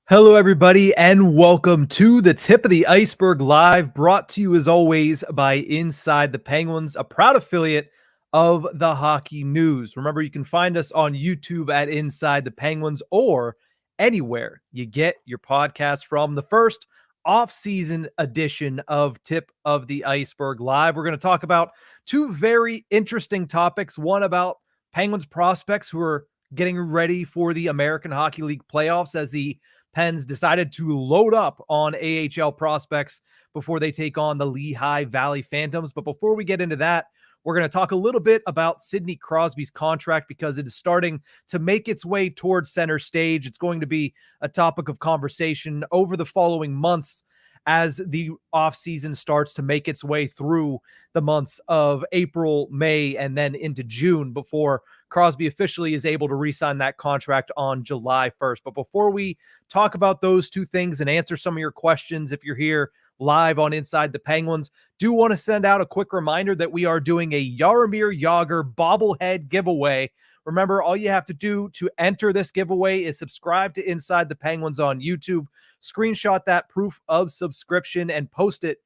Hello, everybody, and welcome to the Tip of the Iceberg Live, brought to you as always by Inside the Penguins, a proud affiliate of the Hockey News. Remember, you can find us on YouTube at Inside the Penguins or anywhere you get your podcast from. The first off-season edition of Tip of the Iceberg Live. We're going to talk about two very interesting topics. One about Penguins prospects who are getting ready for the American Hockey League playoffs as the Pens decided to load up on AHL prospects before they take on the Lehigh Valley Phantoms. But before we get into that, we're going to talk a little bit about Sidney Crosby's contract because it is starting to make its way towards center stage. It's going to be a topic of conversation over the following months as the offseason starts to make its way through the months of April, May, and then into June before Crosby officially is able to re-sign that contract on July 1st. But before we talk about those two things and answer some of your questions, if you're here live on Inside the Penguins, do want to send out a quick reminder that we are doing a Jaromir Jagr bobblehead giveaway. Remember, all you have to do to enter this giveaway is subscribe to Inside the Penguins on YouTube, screenshot that proof of subscription, and post it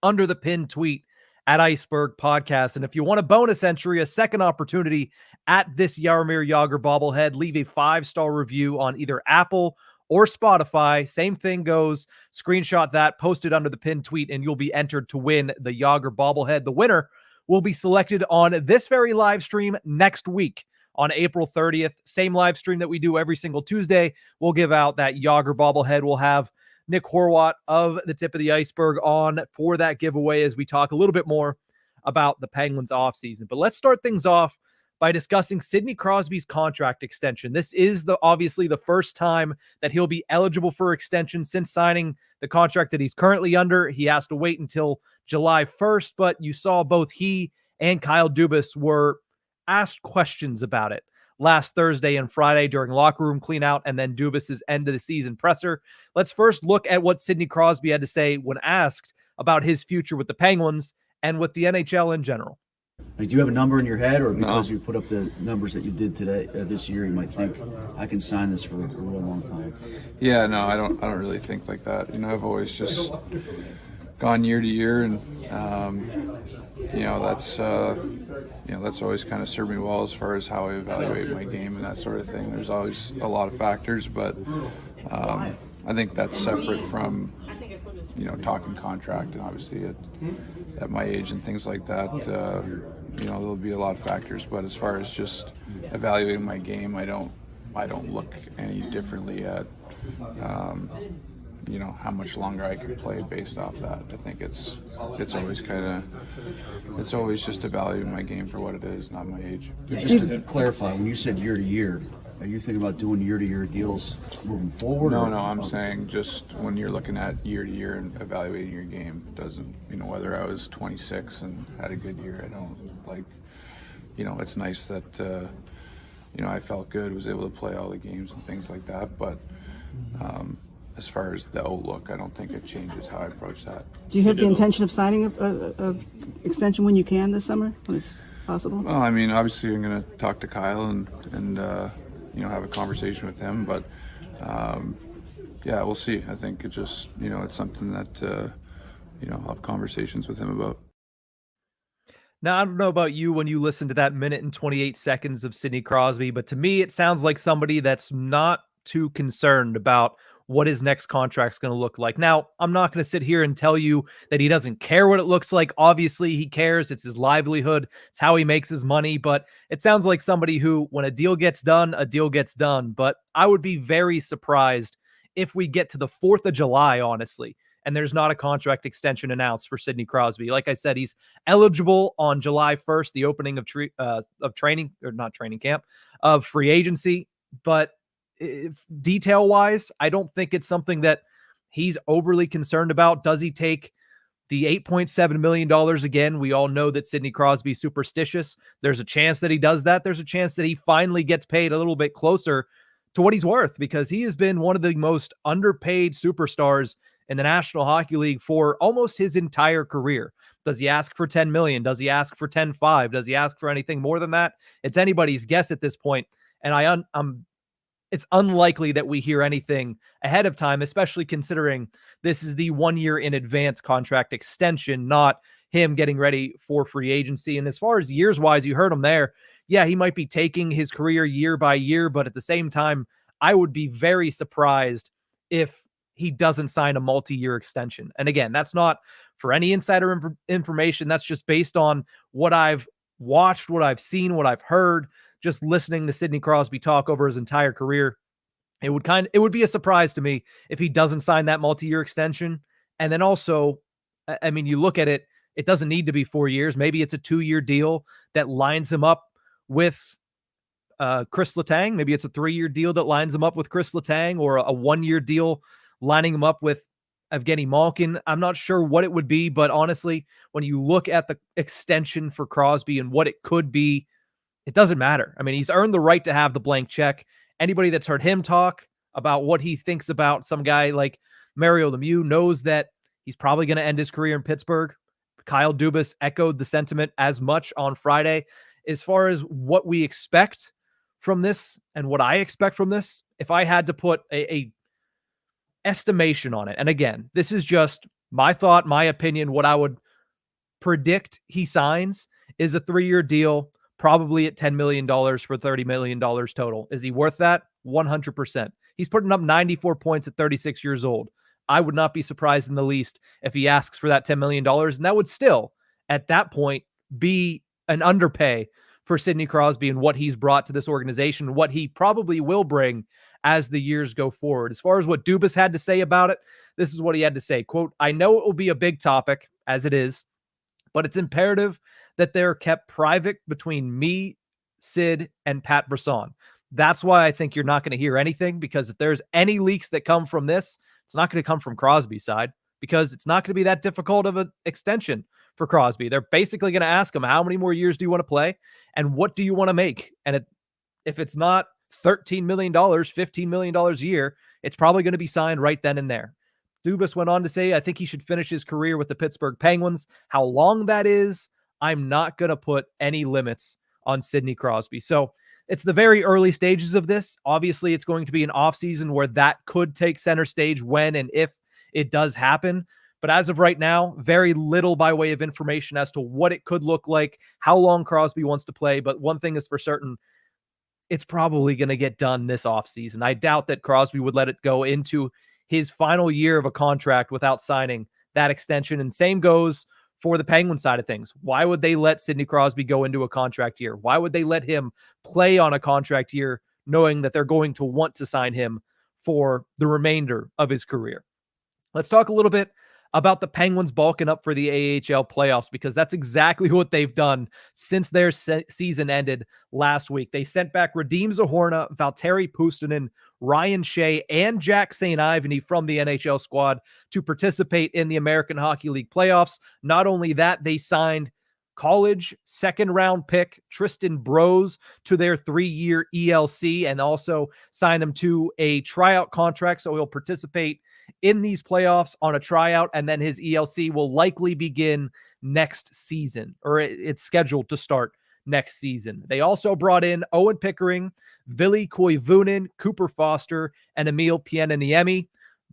under the pinned tweet at Ice-Burgh Podcast. And if you want a bonus entry, a second opportunity at this Jaromir Jagr bobblehead, leave a 5-star review on either Apple or Spotify. Same thing goes. Screenshot that, post it under the pinned tweet, and you'll be entered to win the Jagr bobblehead. The winner will be selected on this very live stream next week on April 30th. Same live stream that we do every single Tuesday. We'll give out that Jagr bobblehead. We'll have Nick Horwat of the Tip of the Iceberg on for that giveaway as we talk a little bit more about the Penguins offseason. But let's start things off by discussing Sidney Crosby's contract extension. This is obviously the first time that he'll be eligible for extension since signing the contract that he's currently under. He has to wait until July 1st, but you saw both he and Kyle Dubas were asked questions about it last Thursday and Friday during locker room cleanout and then Dubas's end of the season presser. Let's first look at what Sidney Crosby had to say when asked about his future with the Penguins and with the NHL in general. Do you have a number in your head, or because you put up the numbers that you did today, this year, you might think I can sign this for a real long time? Yeah, no, I don't really think like that. I've always just gone year to year, and that's always kind of served me well as far as how I evaluate my game and that sort of thing. There's always a lot of factors, but I think that's separate from talking contract, and obviously at my age and things like that, there'll be a lot of factors. But as far as just evaluating my game, I don't look any differently at how much longer I can play based off that. I think it's always just evaluating my game for what it is, not my age. Just to clarify, when you said year to year, are you thinking about doing year-to-year deals moving forward? No, I'm saying just when you're looking at year-to-year and evaluating your game, doesn't, whether I was 26 and had a good year, I don't it's nice that, I felt good, was able to play all the games and things like that, but as far as the outlook, I don't think it changes how I approach that. Do you have the intention of signing a extension when you can this summer, when it's possible? Well, obviously I'm going to talk to Kyle and have a conversation with him, but we'll see. I think it just, it's something that, I'll have conversations with him about. Now, I don't know about you when you listen to that minute and 28 seconds of Sidney Crosby, but to me, it sounds like somebody that's not too concerned about what his next contract's going to look like. Now, I'm not going to sit here and tell you that he doesn't care what it looks like. Obviously, he cares. It's his livelihood. It's how he makes his money. But it sounds like somebody who, when a deal gets done, a deal gets done. But I would be very surprised if we get to the 4th of July, honestly, and there's not a contract extension announced for Sidney Crosby. Like I said, he's eligible on July 1st, the opening of training, or not training camp, of free agency. But detail-wise, I don't think it's something that he's overly concerned about. Does he take the $8.7 million again? We all know that Sidney Crosby's superstitious. There's a chance that he does that. There's a chance that he finally gets paid a little bit closer to what he's worth, because he has been one of the most underpaid superstars in the National Hockey League for almost his entire career. Does he ask for $10 million? Does he ask for 10.5? Does he ask for anything more than that? It's anybody's guess at this point. And it's unlikely that we hear anything ahead of time, especially considering this is the 1 year in advance contract extension, not him getting ready for free agency. And as far as years wise, you heard him there. Yeah, he might be taking his career year by year, but at the same time, I would be very surprised if he doesn't sign a multi-year extension. And again, that's not for any insider information. That's just based on what I've watched, what I've seen, what I've heard, just listening to Sidney Crosby talk over his entire career. It would be a surprise to me if he doesn't sign that multi-year extension. And then also, I mean, you look at it, it doesn't need to be 4 years. Maybe it's a 2-year deal that lines him up with Chris Letang. Maybe it's a 3-year deal that lines him up with Chris Letang, or a 1-year deal lining him up with Evgeny Malkin. I'm not sure what it would be, but honestly, when you look at the extension for Crosby and what it could be, it doesn't matter. I mean, he's earned the right to have the blank check. Anybody that's heard him talk about what he thinks about some guy like Mario Lemieux knows that he's probably going to end his career in Pittsburgh. Kyle Dubas echoed the sentiment as much on Friday. As far as what we expect from this and what I expect from this, if I had to put a estimation on it, and again, this is just my thought, my opinion, what I would predict he signs is a 3-year deal, probably at $10 million for $30 million total. Is he worth that? 100%. He's putting up 94 points at 36 years old. I would not be surprised in the least if he asks for that $10 million. And that would still, at that point, be an underpay for Sidney Crosby and what he's brought to this organization, what he probably will bring as the years go forward. As far as what Dubas had to say about it, this is what he had to say. Quote, "I know it will be a big topic, as it is, but it's imperative that they're kept private between me, Sid, and Pat Brisson. That's why I think you're not going to hear anything, because if there's any leaks that come from this, it's not going to come from Crosby's side, because it's not going to be that difficult of an extension for Crosby. They're basically going to ask him, how many more years do you want to play? And what do you want to make? And if it's not $13 million, $15 million a year, it's probably going to be signed right then and there." Dubas went on to say, "I think he should finish his career with the Pittsburgh Penguins. How long that is, I'm not going to put any limits on Sidney Crosby." So it's the very early stages of this. Obviously, it's going to be an offseason where that could take center stage when and if it does happen. But as of right now, very little by way of information as to what it could look like, how long Crosby wants to play. But one thing is for certain, it's probably going to get done this offseason. I doubt that Crosby would let it go into his final year of a contract without signing that extension. And same goes for the Penguin side of things. Why would they let Sidney Crosby go into a contract year? Why would they let him play on a contract year knowing that they're going to want to sign him for the remainder of his career? Let's talk a little bit about the Penguins bulking up for the AHL playoffs, because that's exactly what they've done since their season ended last week. They sent back Radim Zohorna, Valtteri Puustinen, Ryan Shea, and Jack St. Ivany from the NHL squad to participate in the American Hockey League playoffs. Not only that, they signed college second-round pick Tristan Brose to their 3-year ELC and also signed him to a tryout contract, so he'll participate in these playoffs on a tryout, and then his ELC will likely begin next season, or it's scheduled to start next season. They also brought in Owen Pickering, Ville Koivunen, Cooper Foster, and Emil Pieneniemi.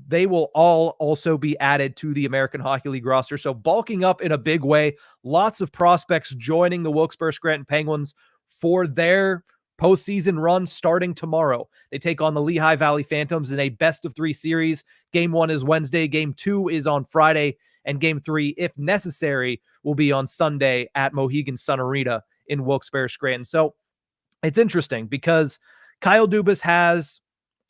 They will all also be added to the American Hockey League roster. So bulking up in a big way. Lots of prospects joining the Wilkes-Barre Scranton Penguins for their postseason run starting tomorrow. They take on the Lehigh Valley Phantoms in a best-of-3 series. Game 1 is Wednesday. Game 2 is on Friday. And Game 3, if necessary, will be on Sunday at Mohegan Sun Arena in Wilkes-Barre Scranton. So it's interesting because Kyle Dubas has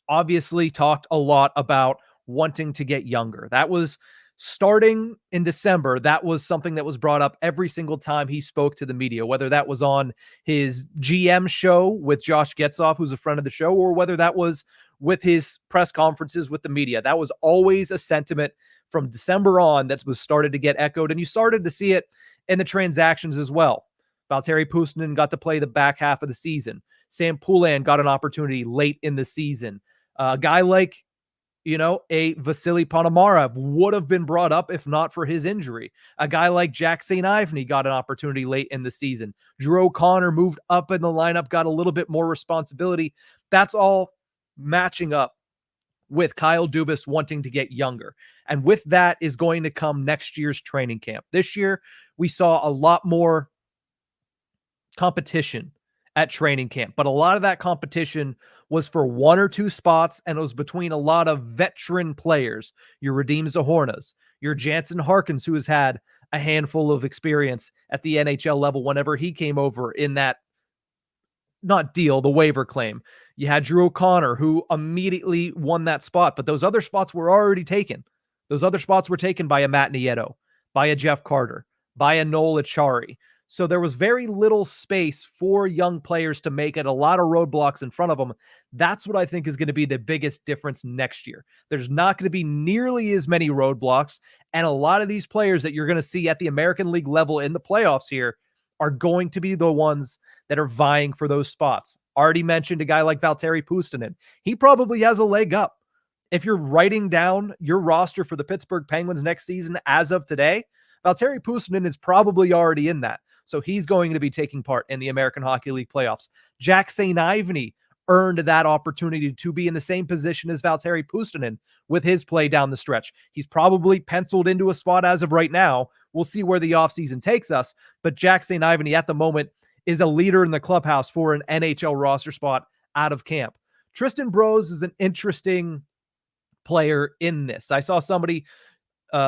obviously talked a lot about wanting to get younger. That was starting in December. That was something that was brought up every single time he spoke to the media, whether that was on his GM show with Josh Getzoff, who's a friend of the show, or whether that was with his press conferences with the media. That was always a sentiment from December on that was started to get echoed, and you started to see it in the transactions as well. Valtteri Puustinen got to play the back half of the season. Sam Poulin got an opportunity late in the season. A guy like, a Vasily Ponomarev would have been brought up if not for his injury. A guy like Jack St. Ivany got an opportunity late in the season. Drew O'Connor moved up in the lineup, got a little bit more responsibility. That's all matching up with Kyle Dubas wanting to get younger. And with that is going to come next year's training camp. This year, we saw a lot more competition at training camp, but a lot of that competition was for one or two spots, and it was between a lot of veteran players. Your Radim Zahornas, your Jansen Harkins, who has had a handful of experience at the NHL level whenever he came over in that, not deal, the waiver claim. You had Drew O'Connor, who immediately won that spot, but those other spots were already taken. Those other spots were taken by a Matt Nieto, by a Jeff Carter, by a Noel Achari. So there was very little space for young players to make it, a lot of roadblocks in front of them. That's what I think is going to be the biggest difference next year. There's not going to be nearly as many roadblocks, and a lot of these players that you're going to see at the American League level in the playoffs here are going to be the ones that are vying for those spots. Already mentioned a guy like Valtteri Puustinen. He probably has a leg up. If you're writing down your roster for the Pittsburgh Penguins next season as of today, Valtteri Puustinen is probably already in that. So he's going to be taking part in the American Hockey League playoffs. Jack St. Ivany earned that opportunity to be in the same position as Valtteri Puustinen with his play down the stretch. He's probably penciled into a spot as of right now. We'll see where the offseason takes us, but Jack St. Ivany at the moment is a leader in the clubhouse for an NHL roster spot out of camp. Tristan Brose is an interesting player in this. I saw somebody,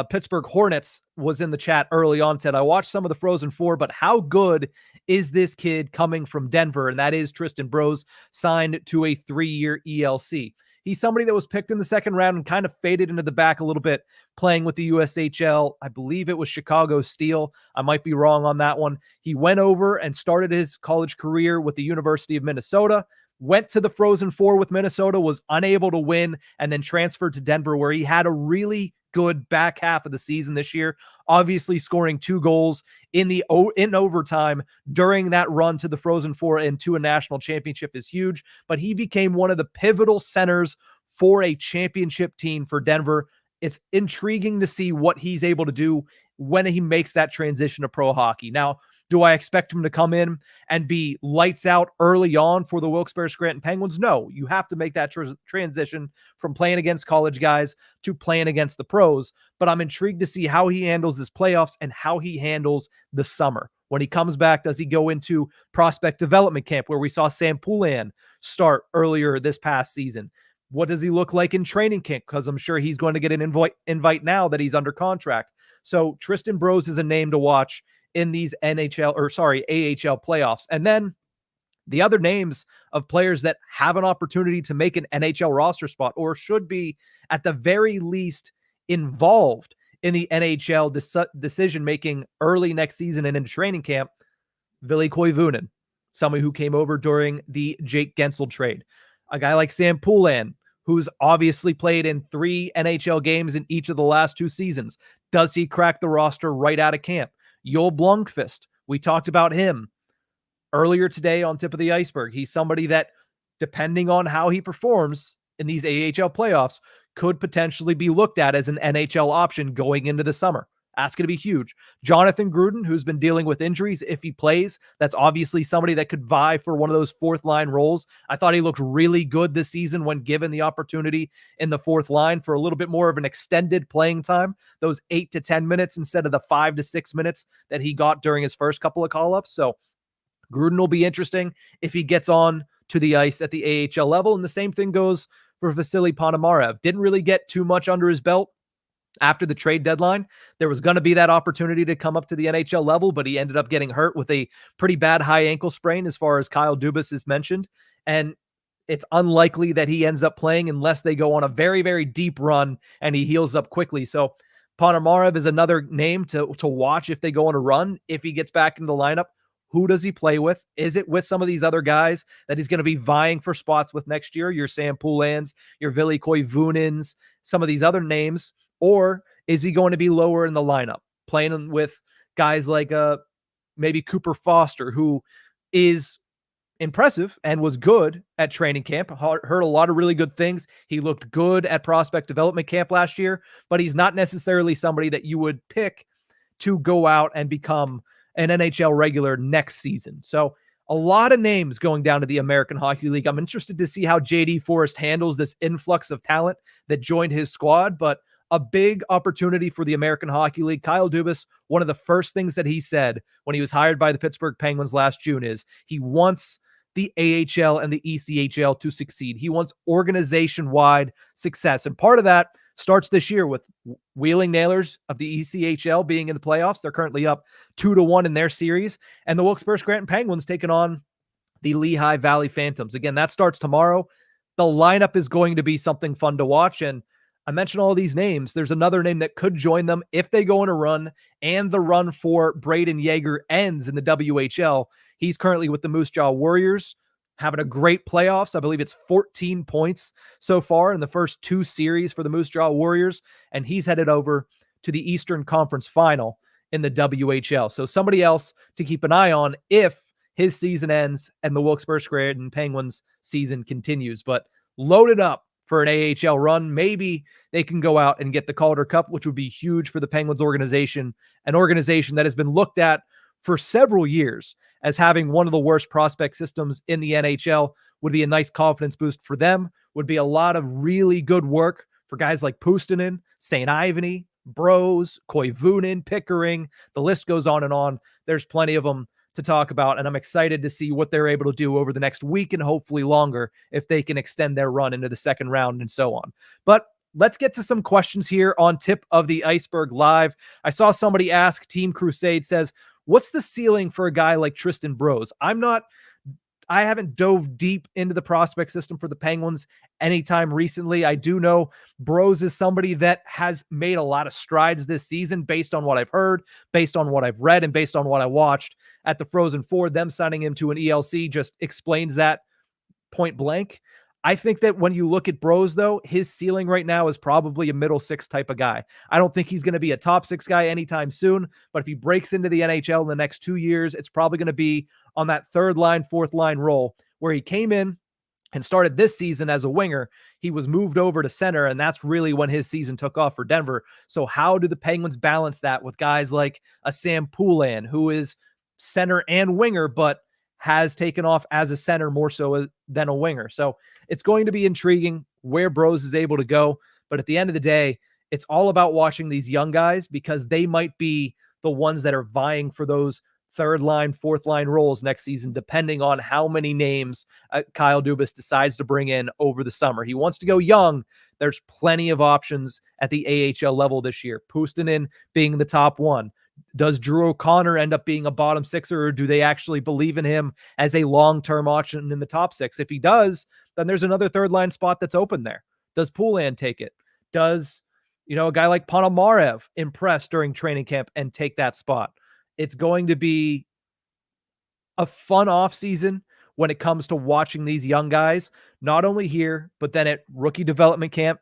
Pittsburgh Hornets was in the chat early on, said, I watched some of the Frozen Four, but how good is this kid coming from Denver? And that is Tristan Brose, signed to a 3-year ELC. He's somebody that was picked in the second round and kind of faded into the back a little bit, playing with the USHL. I believe it was Chicago Steel. I might be wrong on that one. He went over and started his college career with the University of Minnesota, went to the Frozen Four with Minnesota, was unable to win, and then transferred to Denver, where he had a really good back half of the season this year, obviously scoring 2 goals in overtime during that run to the Frozen Four and to a national championship is huge. But he became one of the pivotal centers for a championship team for Denver. It's intriguing to see what he's able to do when he makes that transition to pro hockey. Now, do I expect him to come in and be lights out early on for the Wilkes-Barre Scranton Penguins? No, you have to make that transition from playing against college guys to playing against the pros. But I'm intrigued to see how he handles this playoffs and how he handles the summer. When he comes back, does he go into prospect development camp where we saw Sam Poulin start earlier this past season? What does he look like in training camp? Because I'm sure he's going to get an invite now that he's under contract. So Tristan Brose is a name to watch in these AHL playoffs. And then the other names of players that have an opportunity to make an NHL roster spot, or should be at the very least involved in the NHL decision-making early next season and in training camp, Ville Koivunen, somebody who came over during the Jake Gensel trade. A guy like Sam Poulin, who's obviously played in 3 NHL games in each of the last 2 seasons. Does he crack the roster right out of camp? Joel Blomqvist, we talked about him earlier today on Tip of the Iceberg. He's somebody that, depending on how he performs in these AHL playoffs, could potentially be looked at as an NHL option going into the summer. That's going to be huge. Jonathan Gruden, who's been dealing with injuries, if he plays, that's obviously somebody that could vie for one of those 4th line roles. I thought he looked really good this season when given the opportunity in the 4th line for a little bit more of an extended playing time, those 8 to 10 minutes instead of the 5 to 6 minutes that he got during his first couple of call-ups. So Gruden will be interesting if he gets on to the ice at the AHL level. And the same thing goes for Vasily Ponomarev. Didn't really get too much under his belt after the trade deadline. There was going to be that opportunity to come up to the NHL level, but he ended up getting hurt with a pretty bad high ankle sprain, as far as Kyle Dubas has mentioned. And it's unlikely that he ends up playing unless they go on a very, very deep run and he heals up quickly. So Ponomarev is another name to watch if they go on a run. If he gets back into the lineup, who does he play with? Is it with some of these other guys that he's going to be vying for spots with next year? Your Sam Poulins, your Ville Koivunens, some of these other names. Or is he going to be lower in the lineup, playing with guys like maybe Cooper Foster, who is impressive and was good at training camp, heard a lot of really good things. He looked good at prospect development camp last year, but he's not necessarily somebody that you would pick to go out and become an NHL regular next season. So a lot of names going down to the American Hockey League. I'm interested to see how JD Forrest handles this influx of talent that joined his squad, but a big opportunity for the American Hockey League. Kyle Dubas, one of the first things that he said when he was hired by the Pittsburgh Penguins last June is he wants the AHL and the ECHL to succeed. He wants organization-wide success. And part of that starts this year with Wheeling Nailers of the ECHL being in the playoffs. They're currently up 2-1 in their series. And the Wilkes-Barre Scranton Penguins taking on the Lehigh Valley Phantoms. Again, that starts tomorrow. The lineup is going to be something fun to watch. And I mentioned all these names. There's another name that could join them if they go on a run and the run for Braden Yeager ends in the WHL. He's currently with the Moose Jaw Warriors, having a great playoffs. I believe it's 14 points so far in the first 2 series for the Moose Jaw Warriors, and he's headed over to the Eastern Conference Final in the WHL. So somebody else to keep an eye on if his season ends and the Wilkes-Barre Scranton Penguins season continues. But loaded up for an AHL run. Maybe they can go out and get the Calder Cup, which would be huge for the Penguins organization, an organization that has been looked at for several years as having one of the worst prospect systems in the NHL. Would be a nice confidence boost for them, would be a lot of really good work for guys like Puustinen, St. Ivany, Bros, Koivunen, Pickering. The list goes on and on. There's plenty of them to talk about, and I'm excited to see what they're able to do over the next week and hopefully longer if they can extend their run into the second round and so on. But let's get to some questions here on Tip of the Ice-Burgh Live. I saw somebody ask, Team Crusade says, what's the ceiling for a guy like Tristan Bros? I haven't dove deep into the prospect system for the Penguins anytime recently. I do know Bros is somebody that has made a lot of strides this season based on what I've heard, based on what I've read, and based on what I watched at the Frozen Four. Them signing him to an ELC just explains that point blank. I think that when you look at Bros, though, his ceiling right now is probably a middle 6 type of guy. I don't think he's going to be a top 6 guy anytime soon, but if he breaks into the NHL in the next 2 years, it's probably going to be on that 3rd line, 4th line role where he came in and started this season as a winger. He was moved over to center, and that's really when his season took off for Denver. So how do the Penguins balance that with guys like a Sam Poulin, who is center and winger, but has taken off as a center more so than a winger? So it's going to be intriguing where Bros is able to go. But at the end of the day, it's all about watching these young guys because they might be the ones that are vying for those 3rd line, 4th line roles next season, depending on how many names Kyle Dubas decides to bring in over the summer. He wants to go young. There's plenty of options at the AHL level this year. Puustinen being the top one. Does Drew O'Connor end up being a bottom 6er, or do they actually believe in him as a long-term option in the top 6? If he does, then there's another 3rd line spot that's open there. Does Poulin take it? Does, a guy like Ponomarev impress during training camp and take that spot? It's going to be a fun offseason when it comes to watching these young guys, not only here, but then at rookie development camp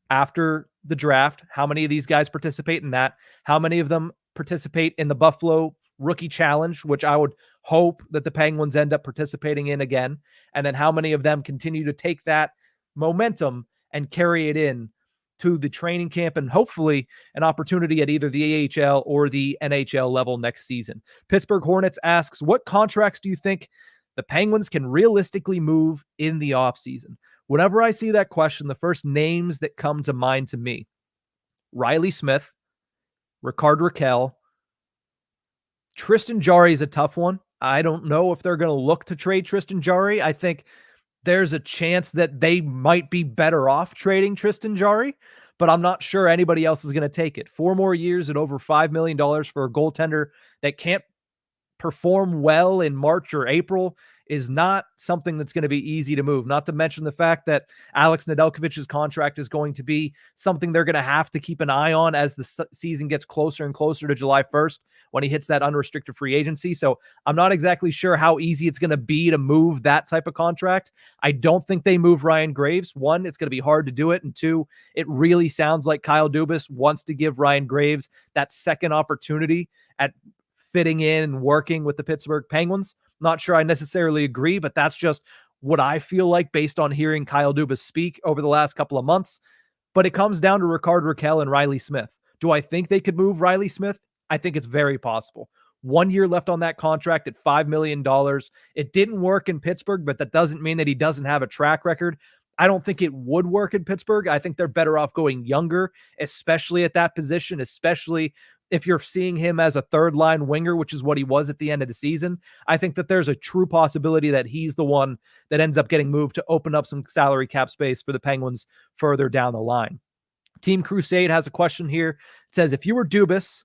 after the draft. How many of these guys participate in that? How many of them participate in the Buffalo Rookie Challenge, which I would hope that the Penguins end up participating in again? And then how many of them continue to take that momentum and carry it in to the training camp and hopefully an opportunity at either the AHL or the NHL level next season? Pittsburgh Hornets asks, what contracts do you think the Penguins can realistically move in the offseason? Whenever I see that question, the first names that come to mind to me, Riley Smith, Ricard Raquel, Tristan Jarry is a tough one. I don't know if they're going to look to trade Tristan Jarry. I think there's a chance that they might be better off trading Tristan Jarry, but I'm not sure anybody else is going to take it. 4 more years at over $5 million for a goaltender that can't perform well in March or April is not something that's going to be easy to move. Not to mention the fact that Alex Nedeljkovic's contract is going to be something they're going to have to keep an eye on as the season gets closer and closer to July 1st when he hits that unrestricted free agency. So I'm not exactly sure how easy it's going to be to move that type of contract. I don't think they move Ryan Graves. 1, it's going to be hard to do it. And 2, it really sounds like Kyle Dubas wants to give Ryan Graves that second opportunity at fitting in and working with the Pittsburgh Penguins. Not sure I necessarily agree, but that's just what I feel like based on hearing Kyle Dubas speak over the last couple of months. But it comes down to Ricard Raquel and Riley Smith. Do I think they could move Riley Smith? I think it's very possible. 1 year left on that contract at $5 million. It didn't work in Pittsburgh, but that doesn't mean that he doesn't have a track record. I don't think it would work in Pittsburgh. I think they're better off going younger, especially at that position, especially if you're seeing him as a third line winger, which is what he was at the end of the season. I think that there's a true possibility that he's the one that ends up getting moved to open up some salary cap space for the Penguins further down the line. Team Crusade has a question here. It says, if you were Dubas,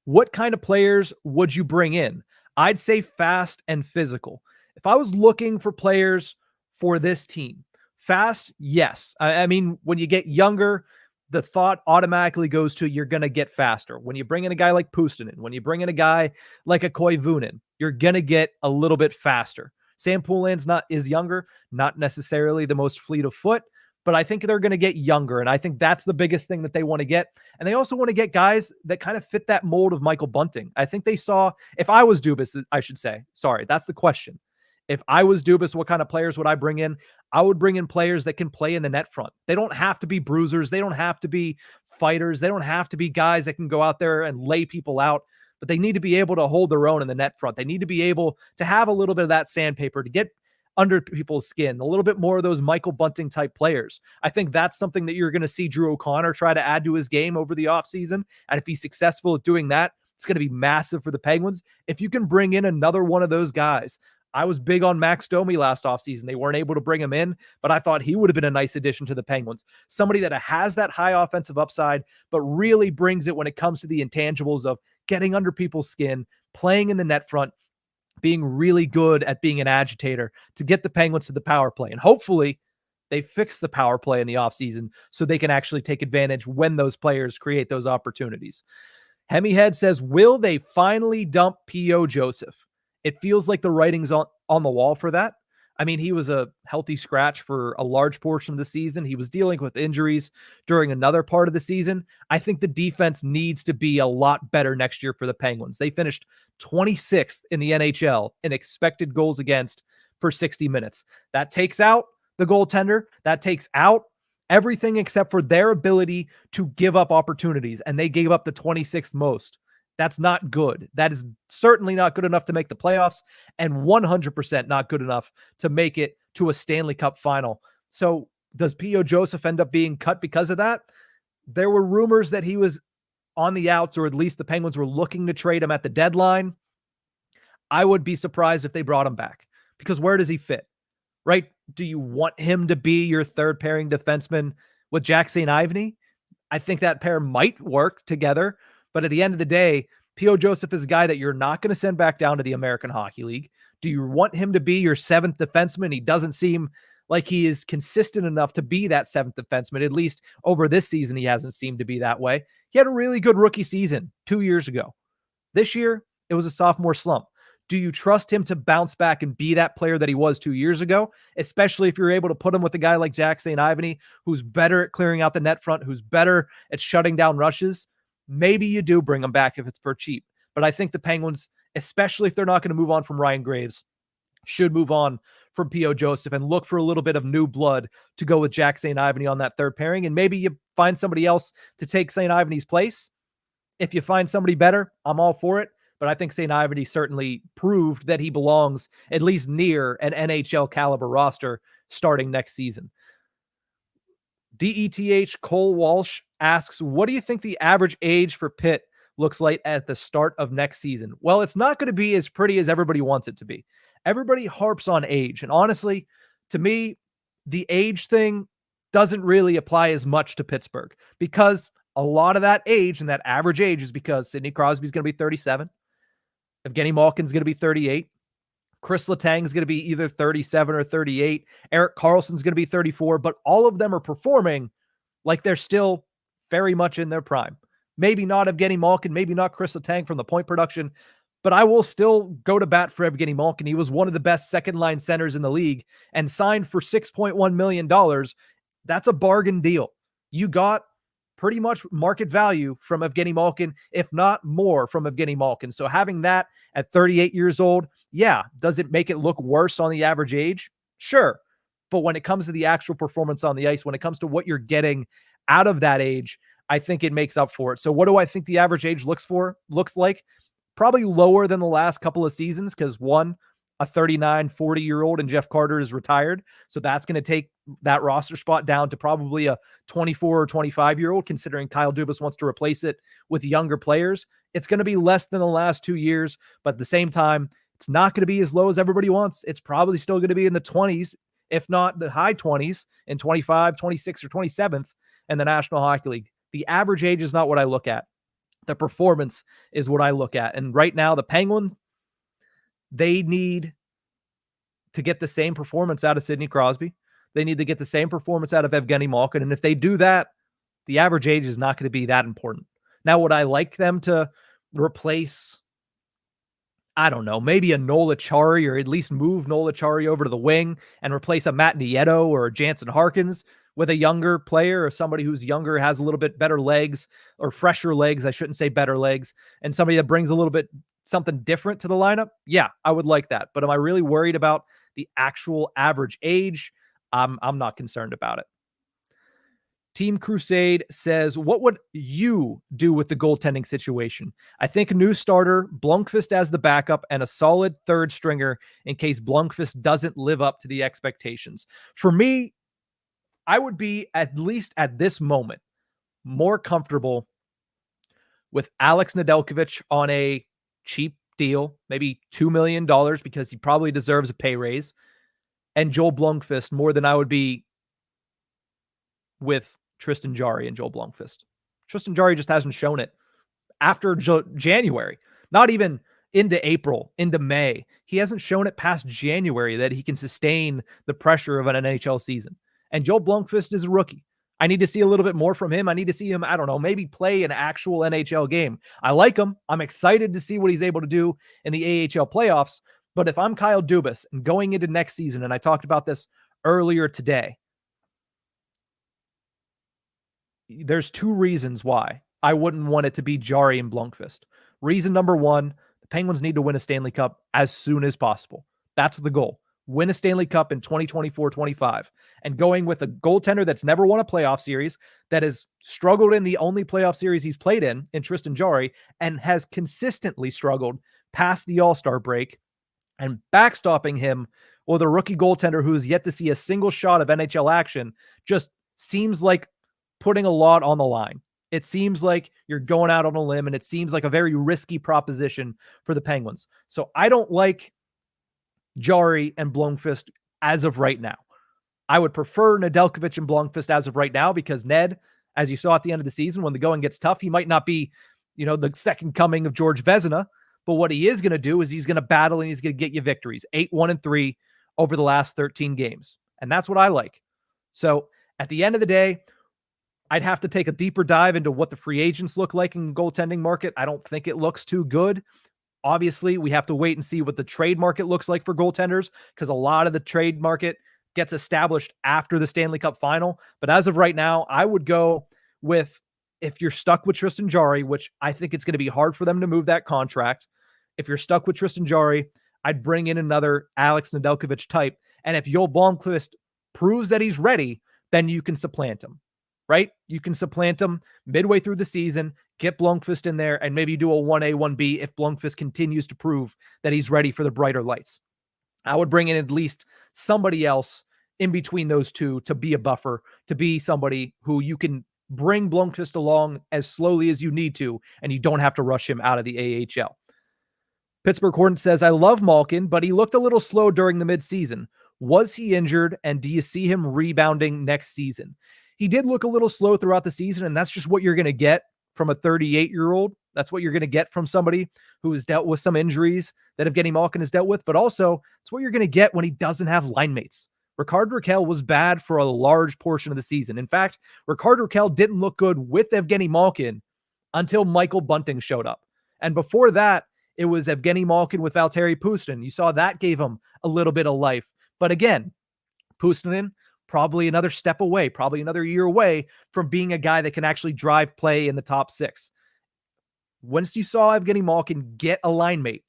what kind of players would you bring in? I'd say fast and physical. If I was looking for players for this team, fast, yes. I mean, when you get younger, the thought automatically goes to you're going to get faster. When you bring in a guy like Puustinen, when you bring in a guy like a Koivunen, you're going to get a little bit faster. Sam Poulin is younger, not necessarily the most fleet of foot, but I think they're going to get younger, and I think that's the biggest thing that they want to get. And they also want to get guys that kind of fit that mold of Michael Bunting. I think they saw, if I was Dubas, I should say, sorry, that's the question. If I was Dubas, what kind of players would I bring in? I would bring in players that can play in the net front. They don't have to be bruisers. They don't have to be fighters. They don't have to be guys that can go out there and lay people out, but they need to be able to hold their own in the net front. They need to be able to have a little bit of that sandpaper to get under people's skin, a little bit more of those Michael Bunting type players. I think that's something that you're going to see Drew O'Connor try to add to his game over the offseason. And if he's successful at doing that, it's going to be massive for the Penguins. If you can bring in another one of those guys, I was big on Max Domi last offseason. They weren't able to bring him in, but I thought he would have been a nice addition to the Penguins. Somebody that has that high offensive upside, but really brings it when it comes to the intangibles of getting under people's skin, playing in the net front, being really good at being an agitator to get the Penguins to the power play. And hopefully they fix the power play in the offseason so they can actually take advantage when those players create those opportunities. Hemihead says, will they finally dump P.O. Joseph? It feels like the writing's on the wall for that. I mean, he was a healthy scratch for a large portion of the season. He was dealing with injuries during another part of the season. I think the defense needs to be a lot better next year for the Penguins. They finished 26th in the NHL in expected goals against per 60 minutes. That takes out the goaltender. That takes out everything except for their ability to give up opportunities, and they gave up the 26th most. That's not good. That is certainly not good enough to make the playoffs, and 100% not good enough to make it to a Stanley Cup final. So does P.O. Joseph end up being cut because of that? There were rumors that he was on the outs, or at least the Penguins were looking to trade him at the deadline. I would be surprised if they brought him back, because where does he fit, right? Do you want him to be your third pairing defenseman with Jack St. Ivany? I think that pair might work together. But at the end of the day, P.O. Joseph is a guy that you're not going to send back down to the American Hockey League. Do you want him to be your seventh defenseman? He doesn't seem like he is consistent enough to be that seventh defenseman. At least over this season, he hasn't seemed to be that way. He had a really good rookie season 2 years ago. This year, it was a sophomore slump. Do you trust him to bounce back and be that player that he was 2 years ago? Especially if you're able to put him with a guy like Jack St. Ivany, who's better at clearing out the net front, who's better at shutting down rushes. Maybe you do bring him back if it's for cheap. But I think the Penguins, especially if they're not going to move on from Ryan Graves, should move on from P.O. Joseph and look for a little bit of new blood to go with Jack St. Ivany on that third pairing. And maybe you find somebody else to take St. Ivany's place. If you find somebody better, I'm all for it. But I think St. Ivany certainly proved that he belongs at least near an NHL caliber roster starting next season. DETH Cole Walsh asks, what do you think the average age for Pitt looks like at the start of next season? Well, it's not going to be as pretty as everybody wants it to be. Everybody harps on age. And honestly, to me, the age thing doesn't really apply as much to Pittsburgh, because a lot of that age and that average age is because Sidney Crosby is going to be 37. Evgeny Malkin's going to be 38. Chris Letang is going to be either 37 or 38. Erik Karlsson's going to be 34, but all of them are performing like they're still very much in their prime. Maybe not Evgeny Malkin, maybe not Chris Letang from the point production, but I will still go to bat for Evgeny Malkin. He was one of the best second-line centers in the league and signed for $6.1 million. That's a bargain deal. You got pretty much market value from Evgeny Malkin, if not more from Evgeny Malkin. So having that at 38 years old, yeah, does it make it look worse on the average age? Sure. But when it comes to the actual performance on the ice, when it comes to what you're getting out of that age, I think it makes up for it. So what do I think the average age looks like? probably lower than the last couple of seasons because one, a 39, 40-year-old and Jeff Carter is retired. So that's going to take that roster spot down to probably a 24 or 25-year-old, considering Kyle Dubas wants to replace it with younger players. It's going to be less than the last 2 years, but at the same time, it's not going to be as low as everybody wants. It's probably still going to be in the 20s, if not the high 20s, in 25, 26, or 27th in the National Hockey League. The average age is not what I look at. The performance is what I look at. And right now, the Penguins, they need to get the same performance out of Sidney Crosby. They need to get the same performance out of Evgeny Malkin. And if they do that, the average age is not going to be that important. Now, would I like them to replace, I don't know, maybe a Nola Chari, or at least move Nola Chari over to the wing and replace a Matt Nieto or a Jansen Harkins with a younger player, or somebody who's younger, has a little bit better legs, or fresher legs, I shouldn't say better legs, and somebody that brings a little bit something different to the lineup? Yeah, I would like that. But am I really worried about the actual average age? I'm not concerned about it. Team Crusade says, what would you do with the goaltending situation? I think a new starter, Blomqvist as the backup, and a solid third stringer in case Blomqvist doesn't live up to the expectations. For me, I would be, at least at this moment, more comfortable with Alex Nedeljkovic on a cheap deal, maybe $2 million, because he probably deserves a pay raise, and Joel Blomqvist more than I would be with Tristan Jarry and Joel Blomqvist. Tristan Jarry just hasn't shown it after January, not even into April, into May. He hasn't shown it past January that he can sustain the pressure of an NHL season. And Joel Blomqvist is a rookie. I need to see a little bit more from him. I need to see him, I don't know, maybe play an actual NHL game. I like him. I'm excited to see what he's able to do in the AHL playoffs. But if I'm Kyle Dubas and going into next season, and I talked about this earlier today, there's two reasons why I wouldn't want it to be Jarry and Blomqvist. Reason number one, the Penguins need to win a Stanley Cup as soon as possible. That's the goal. Win a Stanley Cup in 2024-25. And going with a goaltender that's never won a playoff series, that has struggled in the only playoff series he's played in Tristan Jarry, and has consistently struggled past the All-Star break, and backstopping him with a rookie goaltender who has yet to see a single shot of NHL action, just seems like putting a lot on the line. It seems like you're going out on a limb, and it seems like a very risky proposition for the Penguins. So I don't like Jarry and Blomqvist as of right now. I would prefer Nedeljkovic and Blomqvist as of right now, because Ned, as you saw at the end of the season, when the going gets tough, he might not be, the second coming of George Vezina, but what he is going to do is he's going to battle, and he's going to get you victories, 8-1-3 over the last 13 games. And that's what I like. So at the end of the day, I'd have to take a deeper dive into what the free agents look like in the goaltending market. I don't think it looks too good. Obviously, we have to wait and see what the trade market looks like for goaltenders, because a lot of the trade market gets established after the Stanley Cup final. But as of right now, I would go with, if you're stuck with Tristan Jarry, which I think it's going to be hard for them to move that contract. If you're stuck with Tristan Jarry, I'd bring in another Alex Nedeljkovic type. And if Joel Blomqvist proves that he's ready, then you can supplant him, right? You can supplant him midway through the season, get Blomqvist in there, and maybe do a 1A, 1B if Blomqvist continues to prove that he's ready for the brighter lights. I would bring in at least somebody else in between those two to be a buffer, to be somebody who you can bring Blomqvist along as slowly as you need to, and you don't have to rush him out of the AHL. Pittsburgh Hornet says, I love Malkin, but he looked a little slow during the midseason. Was he injured, and do you see him rebounding next season? He did look a little slow throughout the season, and that's just what you're going to get from a 38-year-old. That's what you're going to get from somebody who has dealt with some injuries that Evgeny Malkin has dealt with, but also it's what you're going to get when he doesn't have line mates. Rickard Rakell was bad for a large portion of the season. In fact, Rickard Rakell didn't look good with Evgeny Malkin until Michael Bunting showed up. And before that, it was Evgeny Malkin with Valtteri Puustinen. You saw that gave him a little bit of life. But again, Puustinen, probably another step away, probably another year away from being a guy that can actually drive play in the top six. Once you saw Evgeny Malkin get a line mate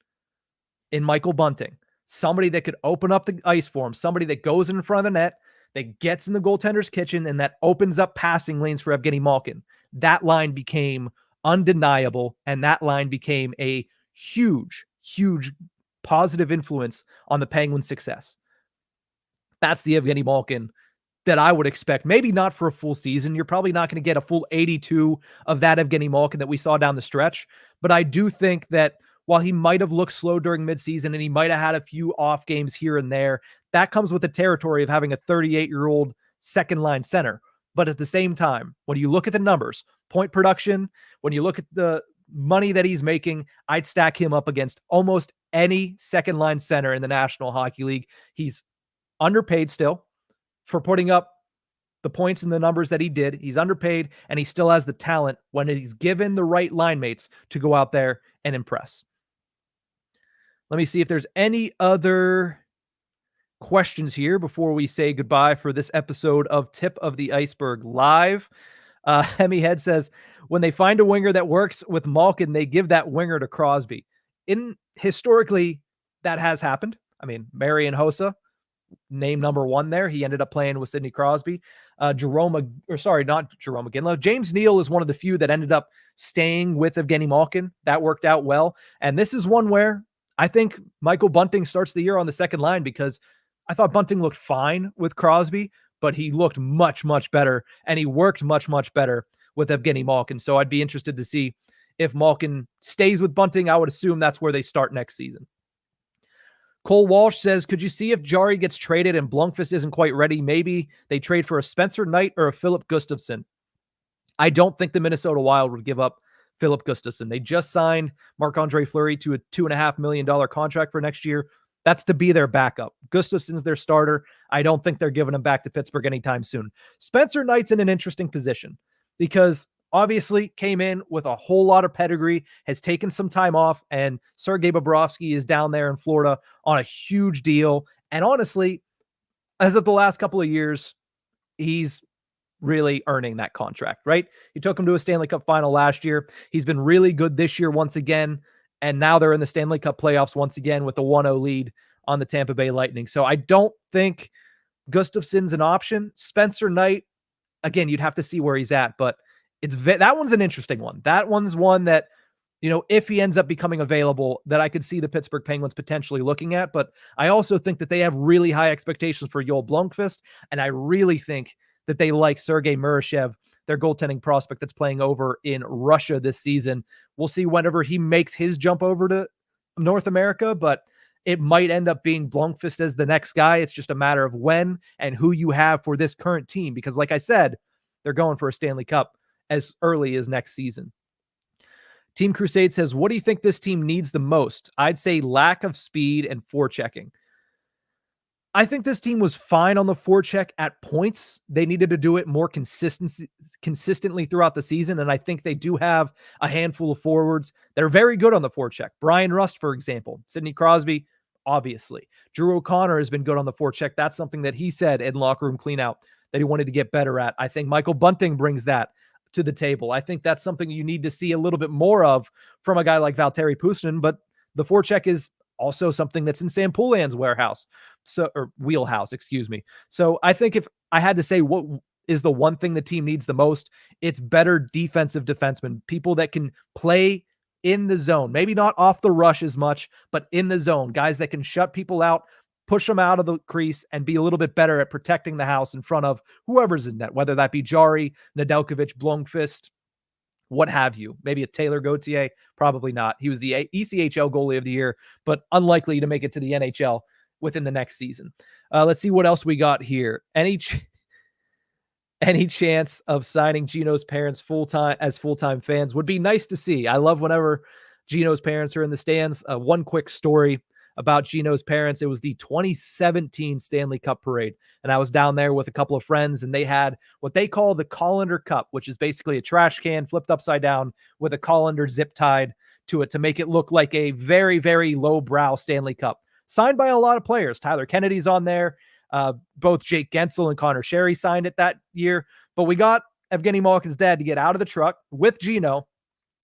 in Michael Bunting, somebody that could open up the ice for him, somebody that goes in front of the net, that gets in the goaltender's kitchen, and that opens up passing lanes for Evgeny Malkin, that line became undeniable, and that line became a huge, huge positive influence on the Penguins' success. That's the Evgeny Malkin that I would expect. Maybe not for a full season. You're probably not going to get a full 82 of that Evgeny Malkin that we saw down the stretch. But I do think that while he might have looked slow during midseason and he might have had a few off games here and there, that comes with the territory of having a 38-year-old second-line center. But at the same time, when you look at the numbers, point production, when you look at the money that he's making, I'd stack him up against almost any second-line center in the National Hockey League. He's underpaid still for putting up the points and the numbers that he did. He's underpaid, and he still has the talent when he's given the right line mates to go out there and impress. Let me see if there's any other questions here before we say goodbye for this episode of Tip of the Ice-Burgh Live. Hemi Head says, when they find a winger that works with Malkin, they give that winger to Crosby. Historically, that has happened. I mean, Marian Hossa, name number one there. He ended up playing with Sidney Crosby. Not Jerome Ginla. James Neal is one of the few that ended up staying with Evgeny Malkin. That worked out well. And this is one where I think Michael Bunting starts the year on the second line, because I thought Bunting looked fine with Crosby, but he looked much, much better, and he worked much, much better with Evgeny Malkin. So I'd be interested to see if Malkin stays with Bunting. I would assume that's where they start next season. Cole Walsh says, could you see if Jari gets traded and Blomqvist isn't quite ready? Maybe they trade for a Spencer Knight or a Philip Gustafsson. I don't think the Minnesota Wild would give up Philip Gustafsson. They just signed Marc-Andre Fleury to a $2.5 million contract for next year. That's to be their backup. Gustafsson's their starter. I don't think they're giving him back to Pittsburgh anytime soon. Spencer Knight's in an interesting position because obviously came in with a whole lot of pedigree, has taken some time off, and Sergei Bobrovsky is down there in Florida on a huge deal. And honestly, as of the last couple of years, he's really earning that contract, right? He took him to a Stanley Cup final last year. He's been really good this year once again. And now they're in the Stanley Cup playoffs once again with a 1-0 lead on the Tampa Bay Lightning. So I don't think Gustafsson's an option. Spencer Knight, again, you'd have to see where he's at, but that one's an interesting one. That one's one that, if he ends up becoming available, that I could see the Pittsburgh Penguins potentially looking at. But I also think that they have really high expectations for Joel Blomqvist, and I really think that they like Sergei Murashev, their goaltending prospect that's playing over in Russia this season. We'll see whenever he makes his jump over to North America, but it might end up being Blomqvist as the next guy. It's just a matter of when and who you have for this current team, because like I said, they're going for a Stanley Cup as early as next season. Team Crusade says, what do you think this team needs the most? I'd say lack of speed and forechecking. I think this team was fine on the forecheck at points. They needed to do it more consistently throughout the season, and I think they do have a handful of forwards that are very good on the forecheck. Brian Rust, for example. Sidney Crosby, obviously. Drew O'Connor has been good on the forecheck. That's something that he said in locker room cleanout that he wanted to get better at. I think Michael Bunting brings that to the table. I think that's something you need to see a little bit more of from a guy like Valtteri Puustinen, but the forecheck is also something that's in Sam Poulin's wheelhouse, excuse me. So I think if I had to say what is the one thing the team needs the most, it's better defensive defensemen, people that can play in the zone, maybe not off the rush as much, but in the zone, guys that can shut people out, push them out of the crease, and be a little bit better at protecting the house in front of whoever's in net, whether that be Jari, Nedeljkovic, Blomqvist, what have you. Maybe a Taylor Gauthier, probably not. He was the ECHL goalie of the year, but unlikely to make it to the NHL within the next season. Let's see what else we got here. Any chance of signing Gino's parents full-time fans would be nice to see. I love whenever Gino's parents are in the stands. One quick story about Gino's parents. It was the 2017 Stanley Cup parade, and I was down there with a couple of friends, and they had what they call the colander cup, which is basically a trash can flipped upside down with a colander zip tied to it to make it look like a very, very lowbrow Stanley Cup, signed by a lot of players. Tyler Kennedy's on there. Both Jake Gensel and Connor Sherry signed it that year, but we got Evgeny Malkin's dad to get out of the truck with Gino,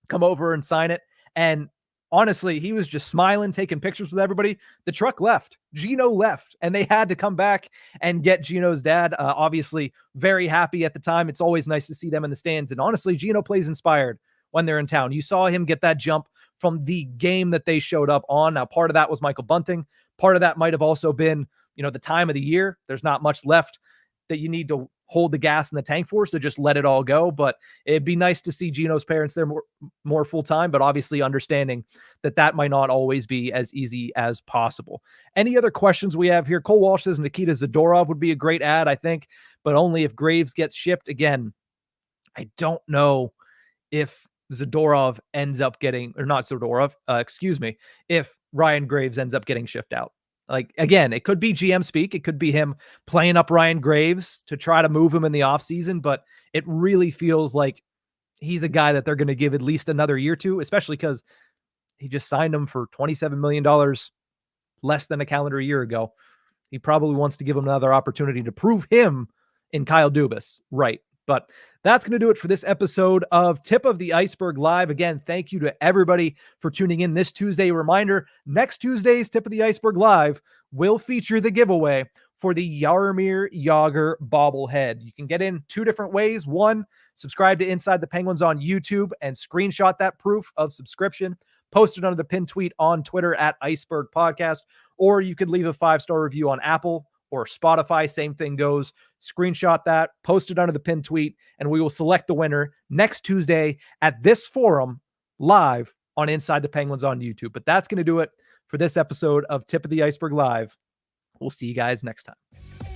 come over and sign it. And honestly, he was just smiling, taking pictures with everybody. The truck left. Gino left, and they had to come back and get Gino's dad. Obviously, very happy at the time. It's always nice to see them in the stands. And honestly, Gino plays inspired when they're in town. You saw him get that jump from the game that they showed up on. Now, part of that was Michael Bunting. Part of that might have also been, the time of the year. There's not much left that you need to hold the gas in the tank for, so just let it all go. But it'd be nice to see Gino's parents there more full-time, but obviously understanding that might not always be as easy as possible. Any other questions we have here? Cole Walsh says Nikita Zadorov would be a great ad, I think, but only if Graves gets shipped. Again, I don't know if Zadorov ends up getting, or not Zadorov, if Ryan Graves ends up getting shipped out. Like, again, it could be GM speak. It could be him playing up Ryan Graves to try to move him in the offseason, but it really feels like he's a guy that they're going to give at least another year to, especially because he just signed him for $27 million less than a calendar year ago. He probably wants to give him another opportunity to prove him in Kyle Dubas right. But that's going to do it for this episode of Tip of the Ice-Burgh Live. Again, thank you to everybody for tuning in this Tuesday. Reminder, next Tuesday's Tip of the Ice-Burgh Live will feature the giveaway for the Jaromir Jagr bobblehead. You can get in two different ways. One, subscribe to Inside the Penguins on YouTube and screenshot that proof of subscription. Post it under the pinned tweet on Twitter at Ice-Burgh Podcast, or you could leave a 5-star review on Apple or Spotify. Same thing goes. Screenshot that, post it under the pinned tweet, and we will select the winner next Tuesday at this forum live on Inside the Penguins on YouTube. But that's going to do it for this episode of Tip of the Ice-Burgh Live. We'll see you guys next time.